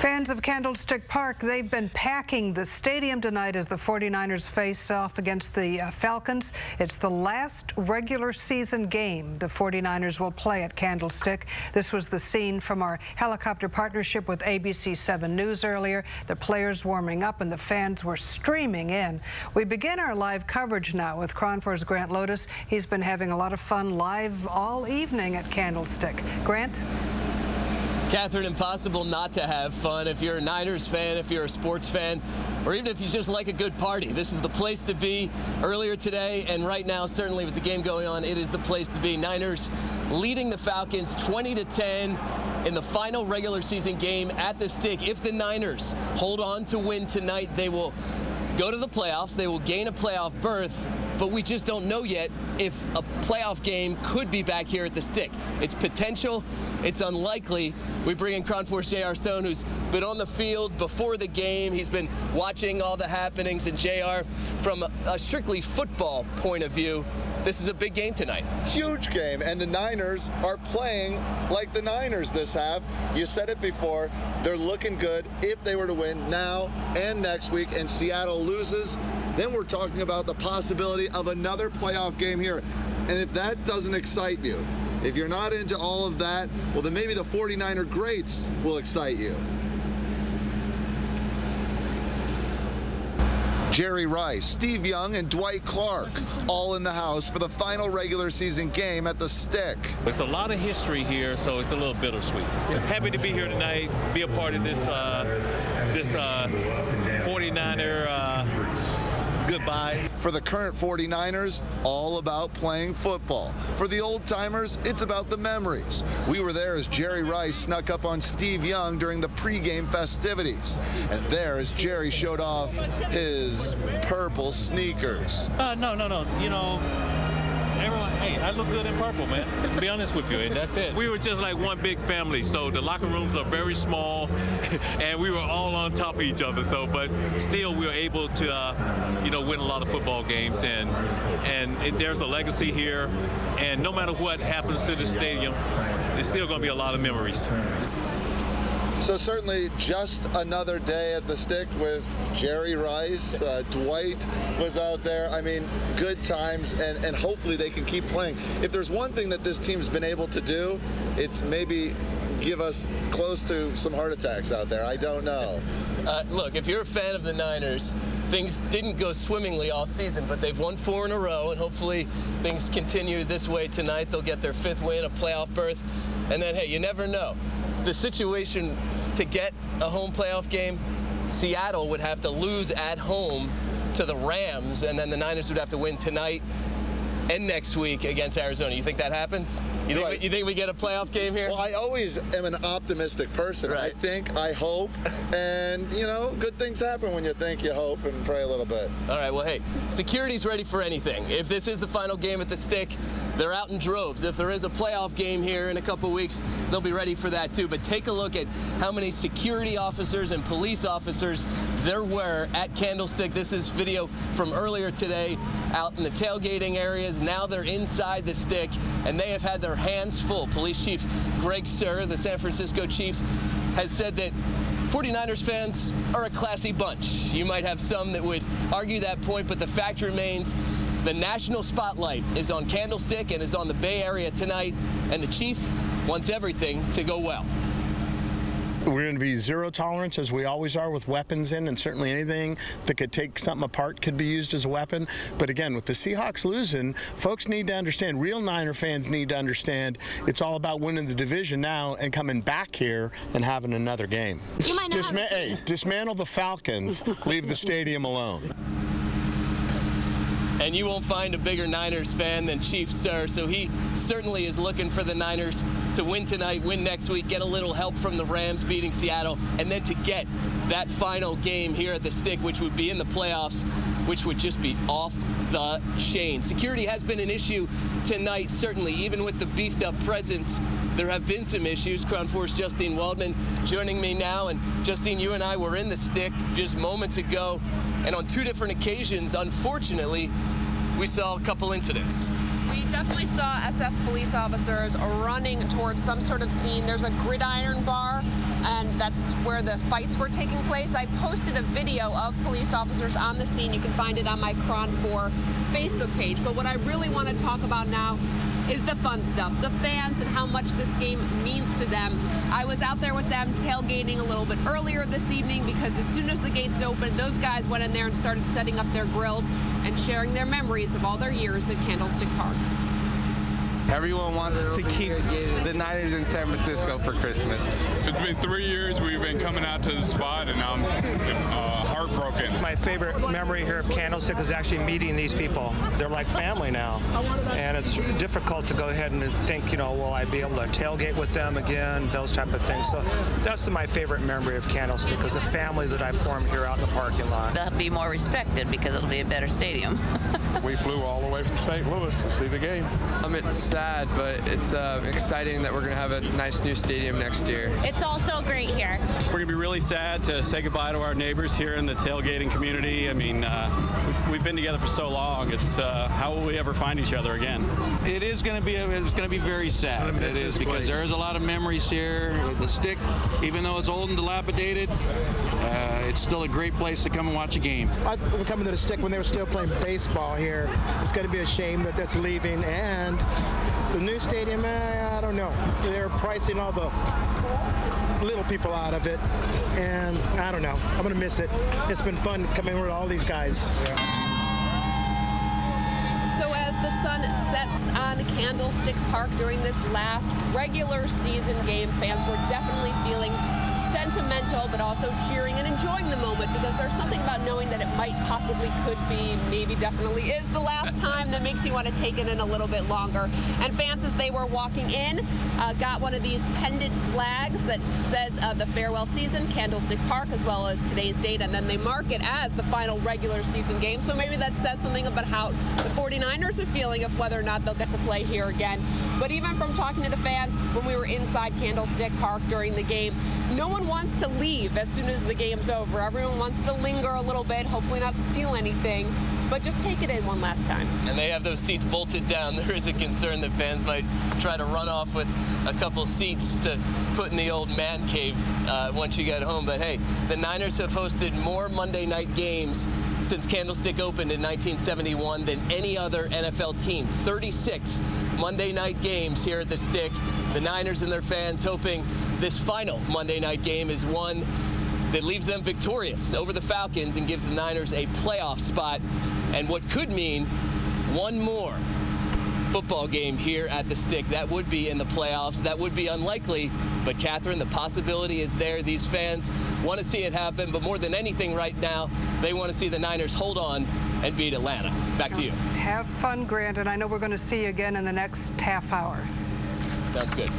Fans of Candlestick Park, they've been packing the stadium tonight as the 49ers face off against the Falcons. It's the last regular season game the 49ers will play at Candlestick. This was the scene from our helicopter partnership with ABC 7 News earlier. The players warming up and the fans were streaming in. We begin our live coverage now with KRON 4's Grant Lotus. He's been having a lot of fun live all evening at Candlestick. Grant? Catherine, impossible not to have fun if you're a Niners fan, if you're a sports fan, or even if you just like a good party. This is the place to be. Earlier today and right now, certainly with the game going on, it is the place to be. Niners leading the Falcons 20-10 in the final regular season game at the Stick. If the Niners hold on to win tonight, they will go to the playoffs. They will gain a playoff berth, but we just don't know yet if a playoff game could be back here at the Stick. It's potential. It's unlikely. We bring in KRON 4's J.R. Stone, who's been on the field before the game. He's been watching all the happenings. And J.R., from a strictly football point of view, this is a big game tonight. Huge game, and the Niners are playing like the Niners this half. You said it before, they're looking good. If they were to win now and next week and Seattle loses, then we're talking about the possibility of another playoff game here. And if that doesn't excite you, if you're not into all of that, well, then maybe the 49er greats will excite you. Jerry Rice, Steve Young, and Dwight Clark all in the house for the final regular season game at the Stick. It's a lot of history here, so it's a little bittersweet. Happy to be here tonight, be a part of this 49er goodbye. For the current 49ers, all about playing football. For the old-timers, it's about the memories. We were there as Jerry Rice snuck up on Steve Young during the pregame festivities. And there as Jerry showed off his purple sneakers. No. You know, everyone, hey, I look good in purple, man, to be honest with you, and that's it. We were just like one big family, so the locker rooms are very small, and we were all on top of each other, so, but still we were able to, you know, win a lot of football games, and there's a legacy here, and no matter what happens to the stadium, there's still going to be a lot of memories. So certainly just another day at the Stick with Jerry Rice. Dwight was out there. I mean, good times, and hopefully they can keep playing. If there's one thing that this team's been able to do, it's maybe give us close to some heart attacks out there. I don't know. Look, if you're a fan of the Niners, things didn't go swimmingly all season, but they've won 4 in a row, and hopefully things continue this way tonight. They'll get their 5th win, a playoff berth, and then, hey, you never know. The situation to get a home playoff game, Seattle would have to lose at home to the Rams, and then the Niners would have to win tonight and next week against Arizona. You think that happens? You think we get a playoff game here? Well, I always am an optimistic person. Right. I think, I hope, and, you know, good things happen when you think, you hope, and pray a little bit. All right, well, hey, security's ready for anything. If this is the final game at the Stick, they're out in droves. If there is a playoff game here in a couple weeks, they'll be ready for that too. But take a look at how many security officers and police officers there were at Candlestick. This is video from earlier today out in the tailgating areas. Now they're inside the Stick, and they have had their hands full. Police Chief Greg Suhr, the San Francisco chief, has said that 49ers fans are a classy bunch. You might have some that would argue that point, but the fact remains the national spotlight is on Candlestick and is on the Bay Area tonight, and the chief wants everything to go well. We're going to be zero tolerance, as we always are, with weapons in, and certainly anything that could take something apart could be used as a weapon. But again, with the Seahawks losing, folks need to understand, real Niner fans need to understand, it's all about winning the division now and coming back here and having another game. You might not dismantle the Falcons, leave the stadium alone. And you won't find a bigger Niners fan than Chief Suhr, so he certainly is looking for the Niners to win tonight, win next week, get a little help from the Rams beating Seattle, and then to get that final game here at the Stick, which would be in the playoffs, which would just be off the chain. Security has been an issue tonight, certainly. Even with the beefed up presence, there have been some issues. KRON 4's Justine Waldman joining me now. And Justine, you and I were in the Stick just moments ago, and on 2 different occasions, unfortunately, we saw a couple incidents. We definitely saw SF police officers running towards some sort of scene. There's a gridiron bar and that's where the fights were taking place. I posted a video of police officers on the scene. You can find it on my KRON 4 Facebook page. But what I really want to talk about now is the fun stuff, the fans and how much this game means to them. I was out there with them tailgating a little bit earlier this evening because as soon as the gates opened, those guys went in there and started setting up their grills and sharing their memories of all their years at Candlestick Park. Everyone wants to keep the Niners in San Francisco for Christmas. It's been 3 years we've been coming out to the spot, and I'm heartbroken. My favorite memory here of Candlestick is actually meeting these people. They're like family now, and it's difficult to go ahead and think, you know, will I be able to tailgate with them again, those type of things. So that's my favorite memory of Candlestick, is the family that I formed here out in the parking lot. They'll be more respected because it'll be a better stadium. We flew all the way from St. Louis to see the game. It's sad, but it's exciting that we're going to have a nice new stadium next year. It's also great here. We're going to be really sad to say goodbye to our neighbors here in the tailgating community. I mean, we've been together for so long. It's how will we ever find each other again? It is going to be very sad. It is, because there is a lot of memories here. The Stick, even though it's old and dilapidated, it's still a great place to come and watch a game. I'm coming to the Stick when they were still playing baseball here. It's going to be a shame that that's leaving, and the new stadium, I don't know. They're pricing all the little people out of it, and I don't know. I'm going to miss it. It's been fun coming with all these guys. So as the sun sets on Candlestick Park during this last regular season game, fans were definitely feeling sentimental, but also cheering and enjoying the moment, because there's something about knowing that it might possibly, could be, maybe definitely is the last time that makes you want to take it in a little bit longer. And fans, as they were walking in, got one of these pendant flags that says the farewell season, Candlestick Park, as well as today's date, and then they mark it as the final regular season game. So maybe that says something about how the 49ers are feeling of whether or not they'll get to play here again. But even from talking to the fans when we were inside Candlestick Park during the game, no one wants to leave as soon as the game's over. Everyone wants to linger a little bit, hopefully not steal anything, but just take it in one last time. And they have those seats bolted down. There is a concern that fans might try to run off with a couple seats to put in the old man cave once you get home. But hey, the Niners have hosted more Monday night games since Candlestick opened in 1971 than any other NFL team. 36 Monday night games here at the Stick. The Niners and their fans hoping this final Monday night game is one that leaves them victorious over the Falcons and gives the Niners a playoff spot, and what could mean one more football game here at the Stick. That would be in the playoffs. That would be unlikely, but Catherine, the possibility is there. These fans want to see it happen, but more than anything right now, they want to see the Niners hold on and beat Atlanta. Back to you. Have fun, Grant, and I know we're going to see you again in the next half hour. Sounds good.